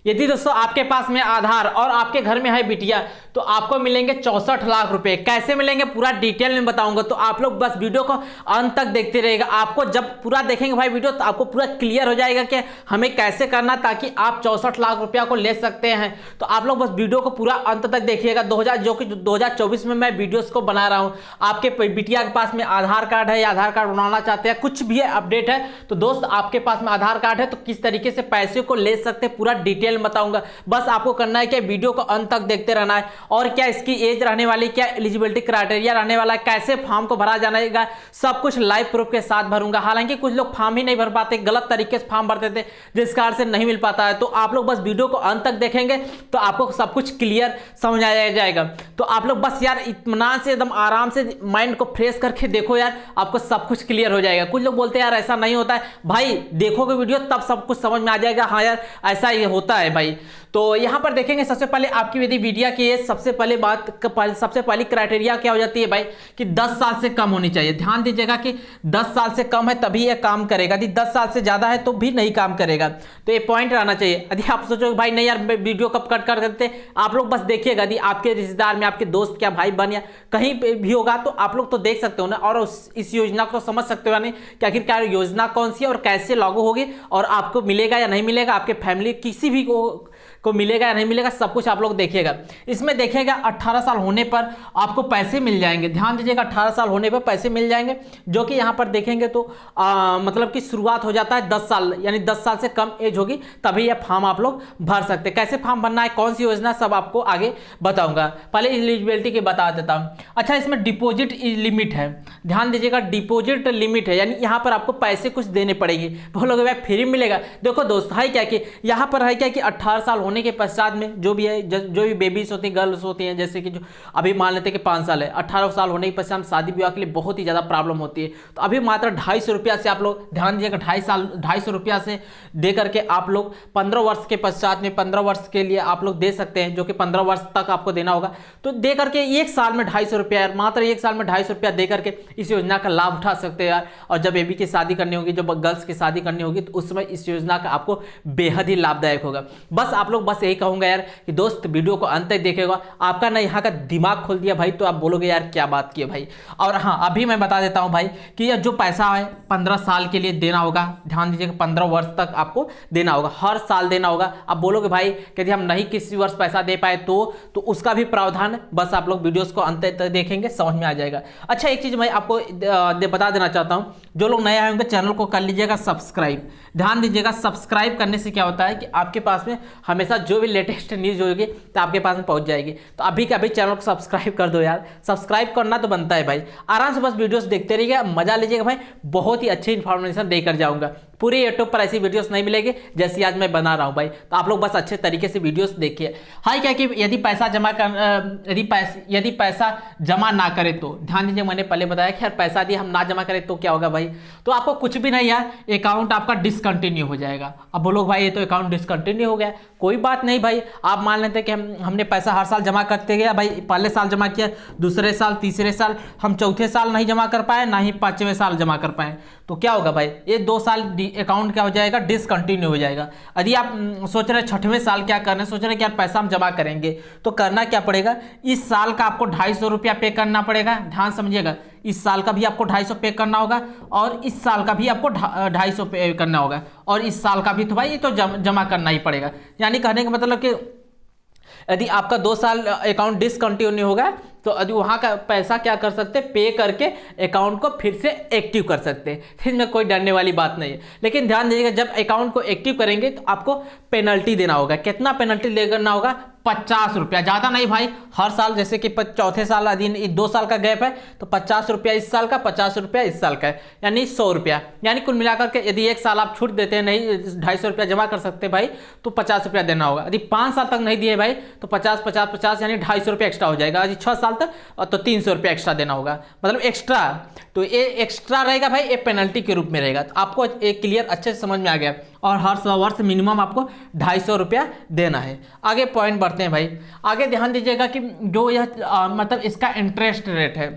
यदि दोस्तों आपके पास में आधार और आपके घर में है बिटिया तो आपको मिलेंगे 64 लाख रुपए। कैसे मिलेंगे पूरा डिटेल में बताऊंगा, तो आप लोग बस वीडियो को अंत तक देखते रहेगा। आपको जब पूरा देखेंगे भाई वीडियो तो आपको पूरा क्लियर हो जाएगा कि हमें कैसे करना ताकि आप 64 लाख रुपया को ले सकते हैं। तो आप लोग बस वीडियो को पूरा अंत तक देखिएगा। 2024 में मैं वीडियोस को बना रहा हूं। आपके बिटिया के पास में आधार कार्ड है या आधार कार्ड बनाना चाहते हैं, कुछ भी अपडेट है तो दोस्त आपके पास में आधार कार्ड है तो किस तरीके से पैसे को ले सकते हैं पूरा डिटेल बताऊंगा। बस आपको करना है कि वीडियो को अंत तक देखते रहना है। और क्या इसकी एज रहने वाली, क्या एलिजिबिलिटी क्राइटेरिया रहने वाला है, कैसे फॉर्म को भरा जाएगा, सब कुछ लाइव प्रूफ के साथ भरूंगा। हालांकि कुछ लोग फॉर्म ही नहीं भर पाते, गलत तरीके से फॉर्म भरते थे जिस कारण से नहीं मिल पाता है। तो आप लोग बस वीडियो को अंत तक देखेंगे तो आपको सब कुछ क्लियर समझ आ जाएगा। तो आप लोग बस यार इत्मीनान से एकदम आराम से माइंड को फ्रेश करके देखो यार, आपको सब कुछ क्लियर हो जाएगा। कुछ लोग बोलते हैं यार ऐसा नहीं होता है, भाई देखोगे वीडियो तब सब कुछ समझ में आ जाएगा। हाँ यार ऐसा ये होता है भाई। तो यहां पर देखेंगे सबसे पहले आपकी यदि वीडियो की है, सबसे पहली क्राइटेरिया क्या हो जाती है भाई कि 10 साल से कम होनी चाहिए। ध्यान दीजिएगा कि 10 साल से कम है तभी ये काम करेगा, यदि 10 साल से ज्यादा है तो भी नहीं काम करेगा। तो ये पॉइंट रहना चाहिए। यदि आप सोचो भाई नहीं यार वीडियो कब कट कर देते, आप लोग बस देखिएगा। यदि आपके रिश्तेदार में आपके दोस्त क्या भाई बन या कहीं पे भी होगा तो आप लोग तो देख सकते हो ना, और इस योजना को समझ सकते हो यानी कि आखिरकार योजना कौन सी है और कैसे लागू होगी और आपको मिलेगा या नहीं मिलेगा, आपके फैमिली किसी भी को मिलेगा या नहीं मिलेगा, सब कुछ आप लोग देखिएगा। इसमें देखिएगा 18 साल होने पर आपको पैसे मिल जाएंगे। ध्यान दीजिएगा 18 साल होने पर पैसे मिल जाएंगे, जो कि यहाँ पर देखेंगे तो मतलब कि शुरुआत हो जाता है 10 साल, यानी 10 साल से कम एज होगी तभी यह फॉर्म आप लोग भर सकते हैं। कैसे फॉर्म भरना है, कौन सी योजना, सब आपको आगे बताऊंगा। पहले एलिजिबिलिटी के बता देता हूँ। अच्छा, इसमें डिपॉजिट लिमिट है। ध्यान दीजिएगा डिपॉजिट लिमिट है, यानी यहाँ पर आपको पैसे कुछ देने पड़ेंगे। बोलोगे भाई फ्री मिलेगा, देखो दोस्त है क्या कि यहाँ पर है क्या कि 18 साल होने के पश्चात में जो भी है, जो भी बेबीज होती हैं, गर्ल्स होती हैं, जैसे कि जो अभी मान लेते हैं कि 5 साल है, 18 साल होने के पश्चात शादी विवाह के लिए बहुत ही ज़्यादा प्रॉब्लम होती है। तो अभी मात्र 250 रुपया से आप लोग, ध्यान दीजिएगा 250 रुपया से दे करके आप लोग 15 वर्ष के पश्चात में 15 वर्ष के लिए आप लोग दे सकते हैं, जो कि 15 वर्ष तक आपको देना होगा। तो दे करके एक साल में 250 रुपया, मात्र एक साल में 250 रुपया दे करके इस योजना का लाभ उठा सकते हैं यार। और जब बेबी की शादी करनी होगी, जब गर्ल्स की शादी करनी होगी तो उस समय इस योजना का आपको बेहद ही लाभदायक होगा। बस आप लोग बस यही कहूंगा यार कि दोस्त वीडियो को अंत तक देखेगा, आपका ना यहाँ का दिमाग खोल दिया भाई तो आप बोलोगे यार क्या बात की है भाई। और हाँ अभी मैं बता देता हूँ भाई कि यह जो पैसा है 15 साल के लिए देना होगा। ध्यान दीजिएगा 15 वर्ष तक आपको देना होगा, हर साल देना होगा। आप बोलोगे भाई यदि हम नहीं किसी वर्ष पैसा दे पाए तो उसका भी प्रावधान है। बस आप लोग वीडियोस को अंत तक देखेंगे, समझ में आ जाएगा। अच्छा, एक चीज मैं आपको बता देना चाहता हूँ, जो लोग नए आए होंगे चैनल को कर लीजिएगा सब्सक्राइब। ध्यान दीजिएगा सब्सक्राइब करने से क्या होता है कि आपके पास में हमेशा जो भी लेटेस्ट न्यूज़ होगी तो आपके पास में पहुंच जाएगी। तो अभी के अभी चैनल को सब्सक्राइब कर दो यार, सब्सक्राइब करना तो बनता है भाई। आराम से बस वीडियोस देखते रहिएगा, मजा लीजिएगा भाई, बहुत ही अच्छी इंफॉर्मेशन देकर जाऊंगा। पूरे यूट्यूब पर ऐसी वीडियोस नहीं मिलेगी जैसी आज मैं बना रहा हूं भाई। तो आप लोग बस अच्छे तरीके से वीडियोस देखिए। हाई क्या कि यदि पैसा जमा ना करे तो ध्यान दीजिए, मैंने पहले बताया कि यार पैसा दिए हम ना जमा करें तो क्या होगा भाई, तो आपको कुछ भी नहीं यार, अकाउंट आपका डिसकंटिन्यू हो जाएगा। अब बोलो भाई ये तो अकाउंट डिसकंटिन्यू हो गया, कोई बात नहीं भाई। आप मान लेते कि हमने पैसा हर साल जमा करते गया भाई, पहले साल जमा किया, दूसरे साल, तीसरे साल, हम चौथे साल नहीं जमा कर पाए, ना ही 5वें साल जमा कर पाए, तो क्या होगा भाई, ये 2 साल अकाउंट क्या हो जाएगा, डिसकंटिन्यू हो जाएगा। यदि आप सोच रहे 6वें साल क्या करना है, सोच रहे कि यार पैसा हम जमा करेंगे, तो करना क्या पड़ेगा, इस साल का आपको 250 रुपया पे करना पड़ेगा। ध्यान समझिएगा, इस साल का भी आपको 250 पे करना होगा और इस साल का भी आपको 250 पे करना होगा और इस साल का भी तो भाई ये तो जमा करना ही पड़ेगा। यानी कहने का मतलब कि यदि आपका 2 साल अकाउंट डिसकंटिन्यू होगा तो यदि वहाँ का पैसा क्या कर सकते हैं, पे करके अकाउंट को फिर से एक्टिव कर सकते हैं। इसमें कोई डरने वाली बात नहीं है। लेकिन ध्यान दीजिएगा जब अकाउंट को एक्टिव करेंगे तो आपको पेनल्टी देना होगा। कितना पेनल्टी देना होगा, 50 रुपया, ज़्यादा नहीं भाई। हर साल जैसे कि चौथे साल यदि 2 साल का गैप है तो 50 रुपया इस साल का, 50 रुपया इस साल का है, यानी 100 रुपया। यानी कुल मिलाकर के यदि एक साल आप छूट देते हैं, नहीं 250 रुपया जमा कर सकते भाई, तो 50 रुपया देना होगा। यदि 5 साल तक नहीं दिए भाई तो 50 50 50 यानी 250 रुपया एक्स्ट्रा हो जाएगा। यदि 6 साल तक तो 300 रुपया एक्स्ट्रा देना होगा, मतलब एक्स्ट्रा। तो ये एक्स्ट्रा रहेगा भाई, ये पेनल्टी के रूप में रहेगा। तो आपको एक क्लियर अच्छे से समझ में आ गया। और हर वर्ष मिनिमम आपको 250 रुपया देना है। आगे पॉइंट बढ़ते हैं भाई। आगे ध्यान दीजिएगा कि जो यह मतलब इसका इंटरेस्ट रेट है,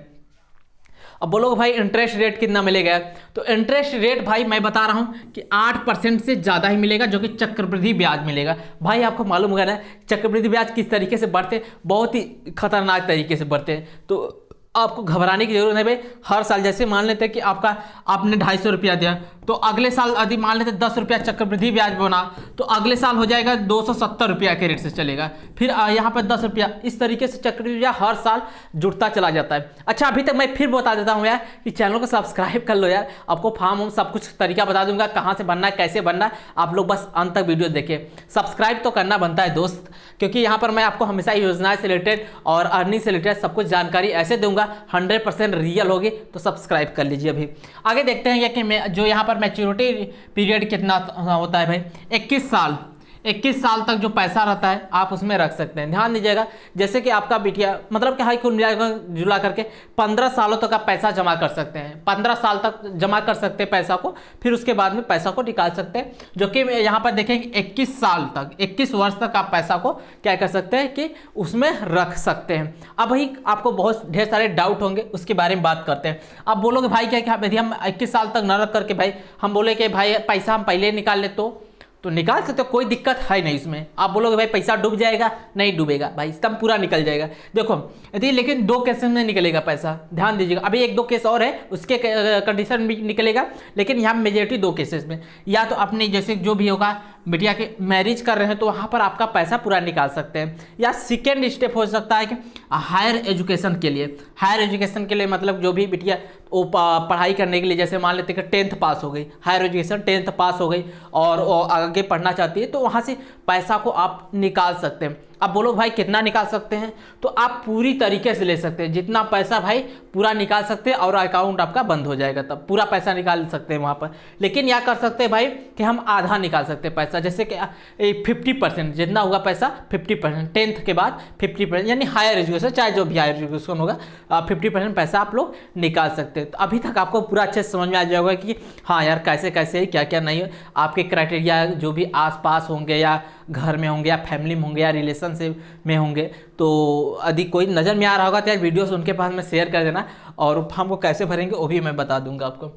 अब बोलोगे भाई इंटरेस्ट रेट कितना मिलेगा, तो इंटरेस्ट रेट भाई मैं बता रहा हूँ कि 8% से ज़्यादा ही मिलेगा, जो कि चक्रवृद्धि ब्याज मिलेगा। भाई आपको मालूम होगा ना चक्रवृद्धि ब्याज किस तरीके से बढ़ते हैं, बहुत ही खतरनाक तरीके से बढ़ते हैं। तो आपको घबराने की जरूरत है भाई। हर साल जैसे मान लेते हैं कि आपने 250 रुपया दिया, तो अगले साल यदि मान लेते 10 रुपया चक्रवृद्धि ब्याज बना, तो अगले साल हो जाएगा 270 रुपया के रेट से चलेगा। फिर यहाँ पर 10 रुपया, इस तरीके से चक्रवृद्धि ब्याज हर साल जुड़ता चला जाता है। अच्छा अभी तक मैं फिर बता देता हूँ यार कि चैनल को सब्सक्राइब कर लो यार, आपको फार्म सब कुछ तरीका बता दूंगा, कहाँ से बनना है कैसे बनना है, आप लोग बस अंत तक वीडियो देखें। सब्सक्राइब तो करना बनता है दोस्त, क्योंकि यहाँ पर मैं आपको हमेशा योजनाएं से रिलेटेड और अर्निंग से रिलेटेड सब कुछ जानकारी ऐसे दूंगा 100% रियल होगी। तो सब्सक्राइब कर लीजिए। अभी आगे देखते हैं कि मैं जो यहाँ पर मैच्योरिटी पीरियड कितना होता है भाई, 21 साल तक जो पैसा रहता है आप उसमें रख सकते हैं। ध्यान दीजिएगा, जैसे कि आपका बिटिया मतलब कि हाई कुल जुला करके 15 सालों तक आप पैसा जमा कर सकते हैं, 15 साल तक जमा कर सकते हैं पैसा को, फिर उसके बाद में पैसा को निकाल सकते हैं। जो कि यहाँ पर देखेंगे 21 साल तक, 21 वर्ष तक आप पैसा को क्या कर सकते हैं कि उसमें रख सकते हैं। अब भाई आपको बहुत ढेर सारे डाउट होंगे, उसके बारे में बात करते हैं। अब बोलोगे भाई क्या यदि हम 21 साल तक न रख करके भाई हम बोले कि भाई पैसा हम पहले निकाल ले तो निकाल सकते हो, कोई दिक्कत है नहीं इसमें। आप बोलोगे भाई पैसा डूब जाएगा, नहीं डूबेगा भाई, एकदम पूरा निकल जाएगा। देखो यदि लेकिन 2 केस में निकलेगा पैसा, ध्यान दीजिएगा। अभी 1-2 केस और है उसके कंडीशन में निकलेगा, लेकिन यहाँ मेजोरिटी 2 केसेस में, या तो अपने जैसे जो भी होगा बिटिया के मैरिज कर रहे हैं तो वहाँ पर आपका पैसा पूरा निकाल सकते हैं, या सेकेंड स्टेप हो सकता है कि हायर एजुकेशन के लिए। हायर एजुकेशन के लिए मतलब जो भी बिटिया वो पढ़ाई करने के लिए, जैसे मान लेते हैं कि 10th पास हो गई, हायर एजुकेशन 10th पास हो गई और आगे पढ़ना चाहती है, तो वहाँ से पैसा को आप निकाल सकते हैं। अब बोलो भाई कितना निकाल सकते हैं, तो आप पूरी तरीके से ले सकते हैं, जितना पैसा भाई पूरा निकाल सकते हैं और अकाउंट आपका बंद हो जाएगा, तब पूरा पैसा निकाल सकते हैं वहाँ पर। लेकिन क्या कर सकते हैं भाई कि हम आधा निकाल सकते हैं पैसा, जैसे कि 50% जितना होगा पैसा 50%, 10th के बाद 50%, यानी हायर एजुकेशन चाहे जो भी हायर एजुकेशन होगा 50% पैसा आप लोग निकाल सकते हैं। तो अभी तक आपको पूरा अच्छे से समझ में आ जाएगा कि हाँ यार कैसे कैसे है, क्या क्या नहीं है, आपके क्राइटेरिया जो भी आसपास होंगे या घर में होंगे या फैमिली में होंगे या रिलेशनशिप में होंगे। तो यदि कोई नज़र में आ रहा होगा तो यार वीडियोस उनके पास में शेयर कर देना, और फॉर्म को कैसे भरेंगे वो भी मैं बता दूंगा आपको।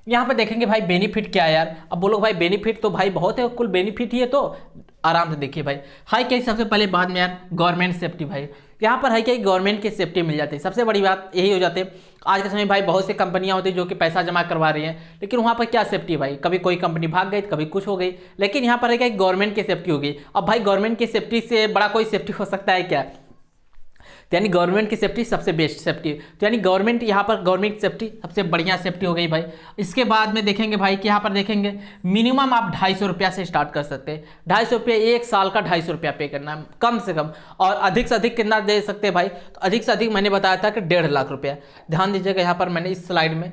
यहाँ पर देखेंगे भाई बेनिफिट क्या है यार। अब बोलो भाई बेनिफिट तो भाई बहुत है, कुल बेनिफिट ही है, तो आराम से देखिए भाई। हाई क्या सबसे पहले बाद में यार गवर्नमेंट सेफ्टी भाई, यहाँ पर है क्या गवर्नमेंट की सेफ्टी मिल जाती है, सबसे बड़ी बात यही हो जाती है। आज के समय भाई बहुत सी कंपनियां होती है जो कि पैसा जमा करवा रही हैं, लेकिन वहाँ पर क्या सेफ्टी भाई, कभी कोई कंपनी भाग गई, कभी कुछ हो गई, लेकिन यहाँ पर है क्या गवर्नमेंट की सेफ्टी होगी। अब भाई गवर्नमेंट की सेफ्टी से बड़ा कोई सेफ्टी हो सकता है क्या, तो यानी गवर्नमेंट की सेफ्टी सबसे बेस्ट सेफ्टी, तो यानी गवर्नमेंट यहाँ पर गवर्नमेंट सेफ्टी सबसे बढ़िया सेफ्टी हो गई भाई। इसके बाद में देखेंगे भाई कि यहाँ पर देखेंगे मिनिमम आप 250 रुपया से स्टार्ट कर सकते हैं। 250 रुपया, 1 साल का 250 रुपया पे करना है कम से कम, और अधिक से अधिक कितना दे सकते हैं भाई, तो अधिक से अधिक मैंने बताया था कि 1.5 लाख रुपया। ध्यान दीजिएगा यहाँ पर मैंने इस स्लाइड में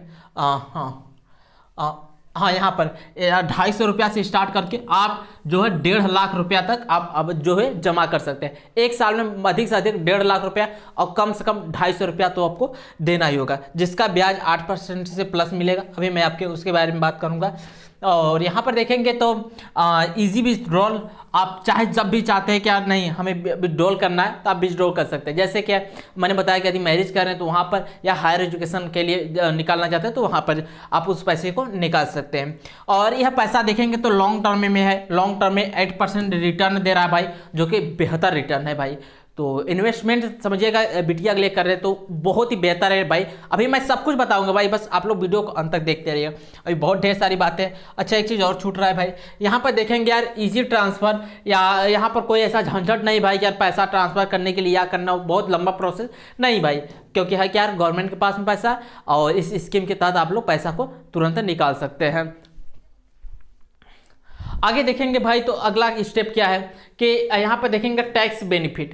हाँ यहाँ पर 250 रुपया से स्टार्ट करके आप जो है 1.5 लाख रुपया तक आप अब जो है जमा कर सकते हैं। 1 साल में अधिक से अधिक 1.5 लाख रुपया, और कम से कम 250 रुपया तो आपको देना ही होगा, जिसका ब्याज 8% से प्लस मिलेगा। अभी मैं आपके उसके बारे में बात करूँगा। और यहाँ पर देखेंगे तो इजी विथड्रॉल, आप चाहे जब भी चाहते हैं कि यार नहीं हमें विथड्रॉल करना है तो आप विथड्रॉल कर सकते हैं। जैसे कि मैंने बताया कि यदि मैरिज कर रहे हैं तो वहाँ पर, या हायर एजुकेशन के लिए निकालना चाहते हैं तो वहाँ पर आप उस पैसे को निकाल सकते हैं। और यह पैसा देखेंगे तो लॉन्ग टर्म में है, लॉन्ग टर्म में 8% रिटर्न दे रहा है भाई, जो कि बेहतर रिटर्न है भाई। तो इन्वेस्टमेंट समझिएगा बिटिया के लिए कर रहे हैं तो बहुत ही बेहतर है भाई। अभी मैं सब कुछ बताऊंगा भाई, बस आप लोग वीडियो को अंत तक देखते रहिए, अभी बहुत ढेर सारी बातें। अच्छा एक चीज़ और छूट रहा है भाई, यहाँ पर देखेंगे यार इजी ट्रांसफ़र, या यहाँ पर कोई ऐसा झंझट नहीं भाई यार पैसा ट्रांसफ़र करने के लिए या करना बहुत लंबा प्रोसेस नहीं भाई, क्योंकि है कि यार गवर्नमेंट के पास में पैसा, और इस स्कीम के तहत आप लोग पैसा को तुरंत निकाल सकते हैं। आगे देखेंगे भाई तो अगला स्टेप क्या है कि यहाँ पर देखेंगे टैक्स बेनिफिट।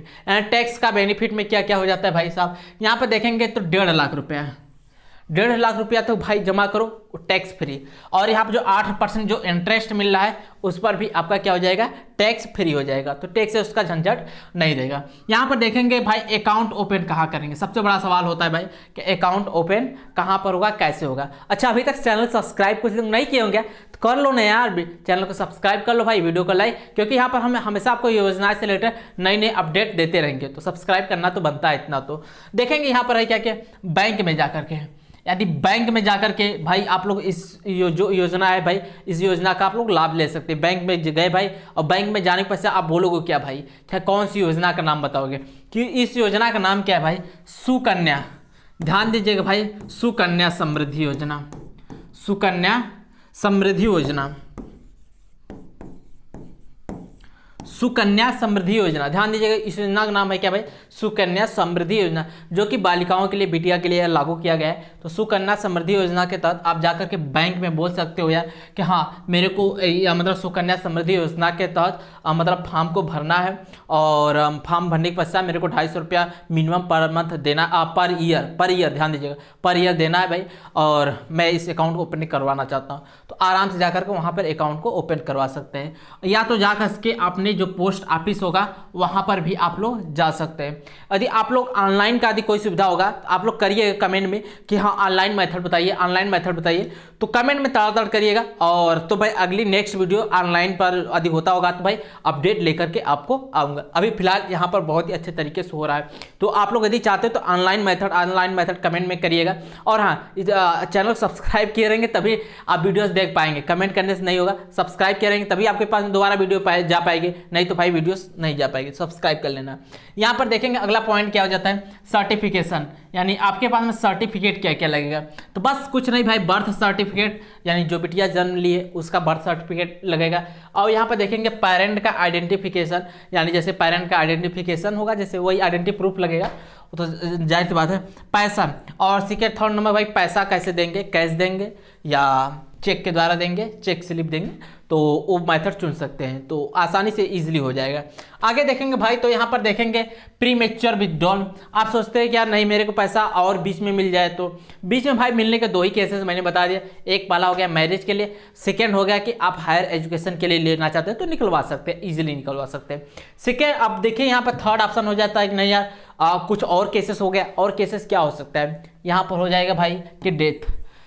टैक्स का बेनिफिट में क्या क्या हो जाता है भाई साहब, यहाँ पर देखेंगे तो 1.5 लाख रुपया, 1.5 लाख रुपया तो भाई जमा करो टैक्स फ्री, और यहाँ पर जो 8% जो इंटरेस्ट मिल रहा है उस पर भी आपका क्या हो जाएगा, टैक्स फ्री हो जाएगा, तो टैक्स से उसका झंझट नहीं रहेगा। यहाँ पर देखेंगे भाई अकाउंट ओपन कहाँ करेंगे, सबसे बड़ा सवाल होता है भाई कि अकाउंट ओपन कहाँ पर होगा, कैसे होगा। अच्छा अभी तक चैनल सब्सक्राइब कुछ लोग नहीं किए होंगे तो कर लो ना यार, चैनल को सब्सक्राइब कर लो भाई, वीडियो को लाइक, क्योंकि यहाँ पर हम हमेशा आपको योजनाएं से रिलेटेड नई नई अपडेट देते रहेंगे, तो सब्सक्राइब करना तो बनता है इतना। तो देखेंगे यहाँ पर है क्या क्या बैंक में जा करके, यदि बैंक में जाकर के भाई आप लोग इस जो योजना है भाई, इस योजना का आप लोग लाभ ले सकते हैं। बैंक में गए भाई, और बैंक में जाने के पश्चात आप बोलोगे क्या भाई, क्या कौन सी योजना का नाम बताओगे कि इस योजना का नाम क्या है भाई, सुकन्या। ध्यान दीजिएगा भाई, सुकन्या समृद्धि योजना, सुकन्या समृद्धि योजना, सुकन्या समृद्धि योजना। ध्यान दीजिएगा, इस योजना का नाम है क्या भाई, सुकन्या समृद्धि योजना, जो कि बालिकाओं के लिए, बिटिया के लिए लागू किया गया है। तो सुकन्या समृद्धि योजना के तहत आप जाकर के बैंक में बोल सकते हो यार कि हाँ मेरे को मतलब सुकन्या समृद्धि योजना के तहत मतलब फॉर्म को भरना है, और फॉर्म भरने के पश्चात मेरे को 250 रुपया मिनिमम पर मंथ देना, पर ईयर, ध्यान दीजिएगा पर ईयर देना है भाई, और मैं इस अकाउंट को ओपन करवाना चाहता हूँ। तो आराम से जाकर के वहाँ पर अकाउंट को ओपन करवा सकते हैं, या तो जाकर के अपने जो पोस्ट ऑफिस होगा वहाँ पर भी आप लोग जा सकते हैं। यदि आप लोग ऑनलाइन का यदि कोई सुविधा होगा तो आप लोग करिए कमेंट में कि हाँ ऑनलाइन मेथड बताइए, ऑनलाइन मेथड बताइए, तो कमेंट में तड़ करिएगा। और तो भाई अगली नेक्स्ट वीडियो ऑनलाइन पर यदि होता होगा तो भाई अपडेट लेकर के आपको आऊँगा। अभी फिलहाल यहाँ पर बहुत ही अच्छे तरीके से हो रहा है, तो आप लोग यदि चाहते हो तो ऑनलाइन मेथड कमेंट में करिएगा। और हाँ, चैनल सब्सक्राइब किए रहेंगे तभी आप वीडियोस देख पाएंगे, कमेंट करने से नहीं होगा। सब्सक्राइब किए रहेंगे तभी आपके पास दोबारा वीडियो जा पाएगी, नहीं तो भाई वीडियोस नहीं जा पाएगी। सब्सक्राइब कर लेना। यहाँ पर देखेंगे अगला पॉइंट क्या हो जाता है, सर्टिफिकेशन, यानी आपके पास में सर्टिफिकेट क्या क्या लगेगा। तो बस कुछ नहीं भाई, बर्थ सर्टिफिकेट, यानी जो बिटिया जन्म ली है उसका बर्थ सर्टिफिकेट लगेगा। और यहाँ पर देखेंगे पेरेंट का आइडेंटिफिकेशन, यानी जैसे पेरेंट का आइडेंटिफिकेशन होगा जैसे वही आइडेंटिटी प्रूफ लगेगा, तो जाहिर सी बात है। पैसा, और सेकेंड थर्ड नंबर भाई पैसा कैसे देंगे, कैश देंगे या चेक के द्वारा देंगे, चेक स्लिप देंगे, तो वो मेथड चुन सकते हैं, तो आसानी से इजीली हो जाएगा। आगे देखेंगे भाई, तो यहाँ पर देखेंगे प्रीमेच्योर विथड्रॉल। आप सोचते हैं कि यार नहीं मेरे को पैसा और बीच में मिल जाए, तो बीच में भाई मिलने के दो ही केसेस मैंने बता दिया। एक वाला हो गया मैरिज के लिए, सेकेंड हो गया कि आप हायर एजुकेशन के लिए लेना चाहते हैं तो निकलवा सकते हैं, ईजिली निकलवा सकते हैं। सेकेंड, अब देखिए यहाँ पर थर्ड ऑप्शन हो जाता है कि नहीं यार कुछ और केसेस हो गया। और केसेस क्या हो सकता है, यहाँ पर हो जाएगा भाई कि डेथ,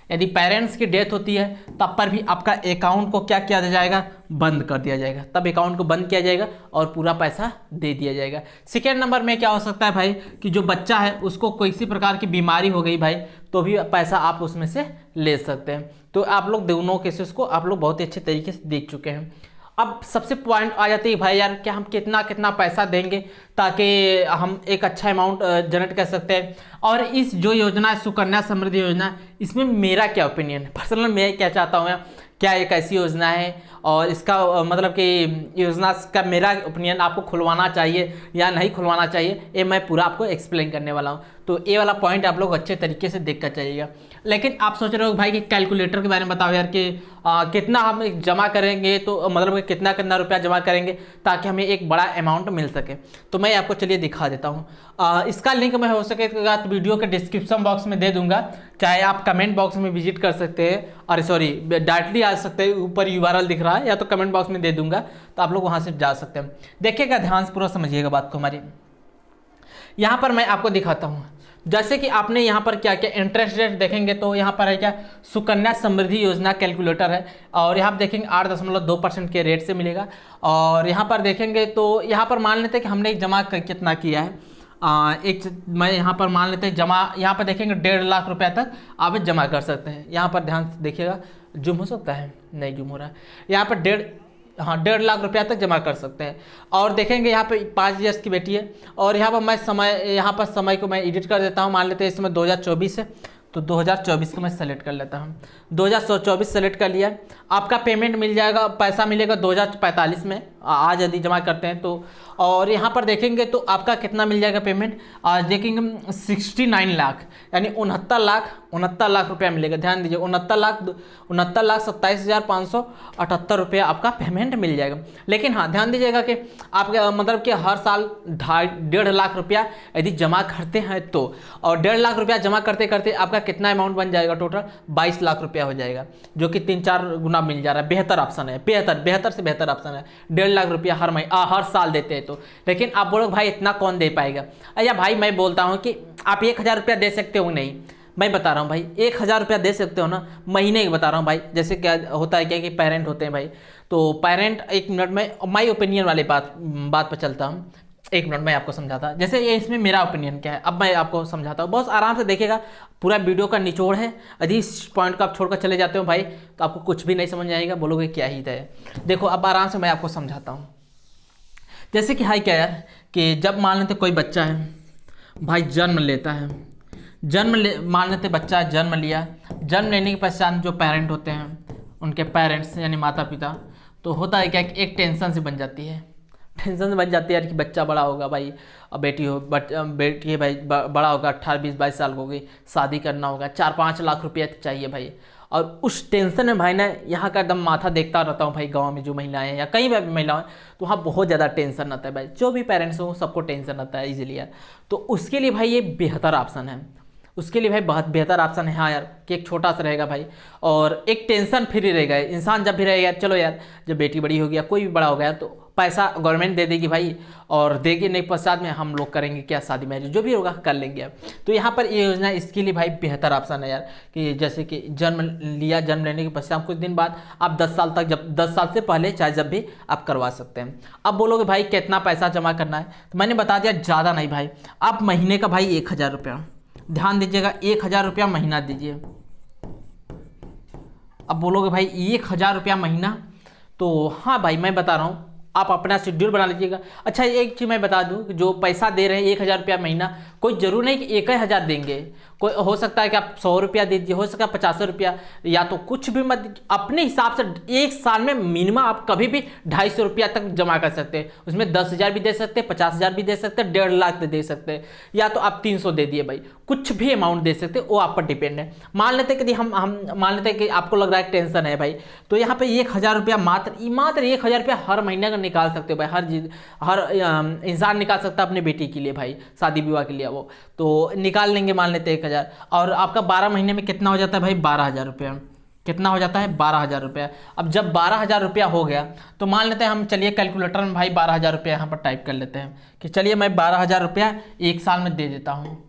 यदि पेरेंट्स की डेथ होती है तब पर भी आपका अकाउंट को क्या किया जाएगा, बंद कर दिया जाएगा। तब अकाउंट को बंद किया जाएगा और पूरा पैसा दे दिया जाएगा। सेकेंड नंबर में क्या हो सकता है भाई कि जो बच्चा है उसको किसी प्रकार की बीमारी हो गई भाई, तो भी पैसा आप उसमें से ले सकते हैं। तो आप लोग दोनों केसेस को आप लोग बहुत ही अच्छे तरीके से देख चुके हैं। अब सबसे पॉइंट आ जाती है भाई यार कि हम कितना कितना पैसा देंगे ताकि हम एक अच्छा अमाउंट जनरेट कर सकते हैं। और इस जो योजना है सुकन्या समृद्धि योजना, इसमें मेरा क्या ओपिनियन है, पर्सनल मैं क्या चाहता हूँ, क्या एक ऐसी योजना है और इसका मतलब कि योजना का मेरा ओपिनियन आपको खुलवाना चाहिए या नहीं खुलवाना चाहिए, ये मैं पूरा आपको एक्सप्लेन करने वाला हूँ। तो ये वाला पॉइंट आप लोग अच्छे तरीके से देख कर चाहिएगा। लेकिन आप सोच रहे हो भाई कि कैलकुलेटर के बारे में बताओ यार कि कितना हम जमा करेंगे, तो मतलब कि कितना कितना रुपया जमा करेंगे ताकि हमें एक बड़ा अमाउंट मिल सके। तो मैं आपको चलिए दिखा देता हूँ। इसका लिंक मैं हो सकेगा तो वीडियो के डिस्क्रिप्शन बॉक्स में दे दूंगा, चाहे आप कमेंट बॉक्स में विजिट कर सकते हैं, और सॉरी डायरेक्टली आ सकते हैं, ऊपर URL दिख रहा है, या तो कमेंट बॉक्स में दे दूंगा तो आप लोग वहाँ से जा सकते हैं। देखिएगा ध्यान से पूरा समझिएगा बात को हमारी। यहाँ पर मैं आपको दिखाता हूँ, जैसे कि आपने यहाँ पर क्या क्या इंटरेस्ट रेट देखेंगे तो यहाँ पर है क्या सुकन्या समृद्धि योजना कैलकुलेटर है, और यहाँ पर देखेंगे 8.2% के रेट से मिलेगा। और यहाँ पर देखेंगे तो यहाँ पर मान लेते हैं कि हमने जमा कितना किया है, मैं यहाँ पर मान लेते हैं जमा, यहाँ पर देखेंगे 1.5 लाख रुपया तक आप जमा कर सकते हैं। यहाँ पर ध्यान से देखिएगा, जूम हो सकता है, नहीं जूम हो रहा है, यहाँ पर 1.5 लाख रुपया तक जमा कर सकते हैं। और देखेंगे यहाँ पे 5 ईयर्स की बेटी है, और यहाँ पर मैं समय को मैं एडिट कर देता हूँ। मान लेते हैं इसमें 2024 है, तो 2024 को मैं सेलेक्ट कर लेता हूँ। 2024 सेलेक्ट कर लिया। आपका पेमेंट मिल जाएगा, पैसा मिलेगा 2045 में, आज यदि जमा करते हैं तो। और यहाँ पर देखेंगे तो आपका कितना मिल जाएगा पेमेंट, आज देखेंगे 69 लाख, यानी 69 लाख रुपया मिलेगा। ध्यान दीजिए 69,27,578 रुपया आपका पेमेंट मिल जाएगा। लेकिन हाँ ध्यान दीजिएगा कि आप मतलब कि हर साल 1.5 लाख रुपया यदि जमा करते हैं तो, और 1.5 लाख रुपया जमा करते करते आपका कितना अमाउंट बन जाएगा, टोटल 22 लाख रुपया हो जाएगा, जो कि 3-4 गुना मिल जा रहा है। बेहतर ऑप्शन है, बेहतर से बेहतर ऑप्शन है। 1.5 लाख रुपया हर साल देते हैं तो। लेकिन आप बोलो भाई इतना कौन दे पाएगा, या भाई मैं बोलता हूँ कि आप 1,000 रुपया दे सकते हो, नहीं मैं बता रहा हूँ भाई 1,000 रुपया दे सकते हो ना, महीने की बता रहा हूँ भाई। जैसे क्या होता है क्या कि पेरेंट होते हैं भाई, तो पेरेंट, एक मिनट में माई ओपिनियन वाली बात पर चलता हूँ। एक मिनट मैं आपको समझाता, जैसे ये इसमें मेरा ओपिनियन क्या है, अब मैं आपको समझाता हूँ, बहुत आराम से देखिएगा। पूरा वीडियो का निचोड़ है, यदि इस पॉइंट को आप छोड़कर चले जाते हो भाई तो आपको कुछ भी नहीं समझ आएगा, बोलोगे क्या ही है। देखो अब आराम से मैं आपको समझाता हूँ। जैसे कि हाई क्या यार, कि जब मान लेते कोई बच्चा है भाई, जन्म लेता है, मान लेते बच्चा जन्म लिया, जन्म लेने के पश्चात जो पेरेंट होते हैं, उनके पेरेंट्स यानी माता पिता, तो होता है क्या कि एक टेंशन से बन जाती है, टेंशन से बन जाती है यार कि बच्चा बड़ा होगा भाई, और बेटी है भाई बड़ा होगा, 18 20 22 साल हो गई, शादी करना होगा, 4-5 लाख रुपया चाहिए भाई। और उस टेंशन में भाई ना यहाँ का एकदम माथा देखता रहता हूँ भाई, गांव में जो महिलाएं हैं या कहीं भी महिलाएं, तो वहाँ बहुत ज़्यादा टेंशन आता है भाई, जो भी पेरेंट्स हो सबको टेंशन आता है इजीली यार। तो उसके लिए भाई ये बेहतर ऑप्शन है, उसके लिए भाई बहुत बेहतर ऑप्शन है। हाँ यार कि एक छोटा सा रहेगा भाई, और एक टेंशन फ्री रहेगा इंसान जब भी रहेगा यार। चलो यार जब बेटी बड़ी हो गया, कोई भी बड़ा हो गया, तो पैसा गवर्नमेंट दे देगी भाई, और देगी नहीं पश्चात में हम लोग करेंगे क्या, शादी मैरिज जो भी होगा कर लेंगे। तो यहाँ पर ये योजना इसके लिए भाई बेहतर ऑप्शन है यार, कि जैसे कि जन्म लिया, जन्म लेने के पश्चात कुछ दिन बाद आप 10 साल तक, जब 10 साल से पहले चाहे जब भी आप करवा सकते हैं। अब बोलोगे भाई कितना पैसा जमा करना है, तो मैंने बता दिया ज़्यादा नहीं भाई, आप महीने का भाई 1000 रुपया, ध्यान दीजिएगा 1000 रुपया महीना दीजिए। अब बोलोगे भाई 1000 रुपया महीना, तो हाँ भाई मैं बता रहा हूँ, आप अपना शेड्यूल बना लीजिएगा। अच्छा एक चीज़ मैं बता दूं कि जो पैसा दे रहे हैं 1000 रुपया महीना, कोई जरूर नहीं कि 1000 देंगे, कोई हो सकता है कि आप 100 रुपया दीजिए, हो सकता है 50 रुपया, या तो कुछ भी मत, अपने हिसाब से एक साल में मिनिमम आप कभी भी 250 रुपया तक जमा कर सकते हैं। उसमें 10,000 भी दे सकते हैं, 50,000 भी दे सकते हैं, 1.5 लाख भी दे सकते हैं, या तो आप 300 दे दिए भाई, कुछ भी अमाउंट दे सकते हैं, वो आप पर डिपेंड है। मान लेते हैं कि हम मान लेते हैं कि आपको लग रहा है टेंशन है भाई, तो यहाँ पे 1000 रुपया मात्र 1000 रुपया हर महीने का निकाल सकते हो भाई, हर इंसान निकाल सकता है अपने बेटी के लिए भाई, शादी विवाह के लिए, वो तो निकाल लेंगे मान लेते हैं 1000, और आपका 12 महीने में कितना हो जाता है भाई, 12,000 रुपया, कितना हो जाता है 12,000 रुपया। अब जब 12,000 रुपया हो गया तो मान लेते हैं हम, चलिए कैलकुलेटर में भाई 12,000 रुपया यहाँ पर टाइप कर लेते हैं, कि चलिए मैं 12,000 रुपया एक साल में दे देता हूँ।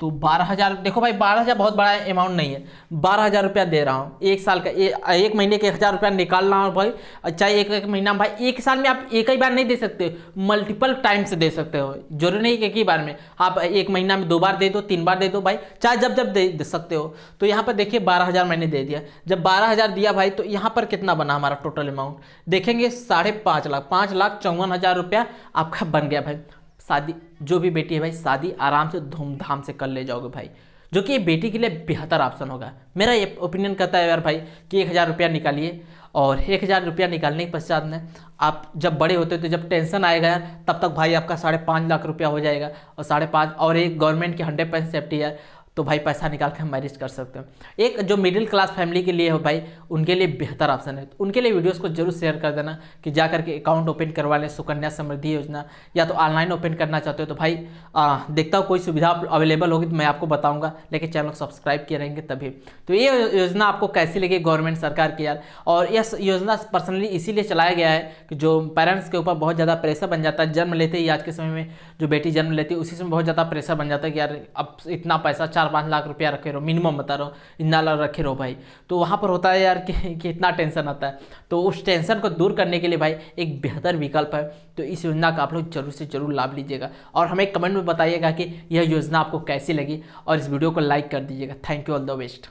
तो 12,000, देखो भाई 12,000 बहुत बड़ा अमाउंट नहीं है, 12,000 रुपया दे रहा हूँ एक साल का, एक महीने के 1,000 रुपया निकाल रहा हूँ भाई। चाहे एक महीना में भाई, एक साल में आप एक ही बार नहीं दे सकते, मल्टीपल टाइम से दे सकते हो, जरूरी नहीं कि एक ही बार में, आप एक महीना में 2 बार दे दो, 3 बार दे दो भाई, चाहे जब जब दे सकते हो। तो यहाँ पर देखिए 12,000 मैंने दे दिया, जब 12,000 दिया भाई तो यहाँ पर कितना बना हमारा टोटल अमाउंट, देखेंगे 5.5 लाख, 5,54,000 रुपया आपका बन गया भाई। शादी जो भी बेटी है भाई, शादी आराम से धूमधाम से कर ले जाओगे भाई, जो कि बेटी के लिए बेहतर ऑप्शन होगा। मेरा ये ओपिनियन कहता है यार भाई कि 1000 रुपया निकालिए, और 1000 रुपया निकालने के पश्चात में आप जब बड़े होते हो तो जब टेंशन आएगा यार, तब तक भाई आपका 5.5 लाख रुपया हो जाएगा, और 5.5 और एक गवर्नमेंट की 100% सेफ्टी है, तो भाई पैसा निकाल के हम मैरिज कर सकते हैं। एक जो मिडिल क्लास फैमिली के लिए हो भाई, उनके लिए बेहतर ऑप्शन है, तो उनके लिए वीडियोस को जरूर शेयर कर देना, कि जा करके अकाउंट ओपन करवा लें सुकन्या समृद्धि योजना, या तो ऑनलाइन ओपन करना चाहते हो तो भाई देखता हूँ कोई सुविधा अवेलेबल होगी तो मैं आपको बताऊँगा, लेकिन चैनल को सब्सक्राइब किए रहेंगे तभी। तो ये योजना आपको कैसी लगी गवर्नमेंट सरकार की यार, और यह योजना पर्सनली इसीलिए चलाया गया है कि जो पेरेंट्स के ऊपर बहुत ज़्यादा प्रेशर बन जाता है, जन्म लेते ही आज के समय में जो बेटी जन्म लेती है उसी समय बहुत ज़्यादा प्रेशर बन जाता है कि यार अब इतना पैसा 4-5 लाख रुपया रखे रहो, मिनिमम बता रहा हूँ, इतना रखे रहो भाई। तो वहाँ पर होता है यार कि इतना टेंशन आता है, तो उस टेंशन को दूर करने के लिए भाई एक बेहतर विकल्प है। तो इस योजना का आप लोग जरूर से जरूर लाभ लीजिएगा, और हमें कमेंट में बताइएगा कि यह योजना आपको कैसी लगी, और इस वीडियो को लाइक कर दीजिएगा। Thank you, all the best.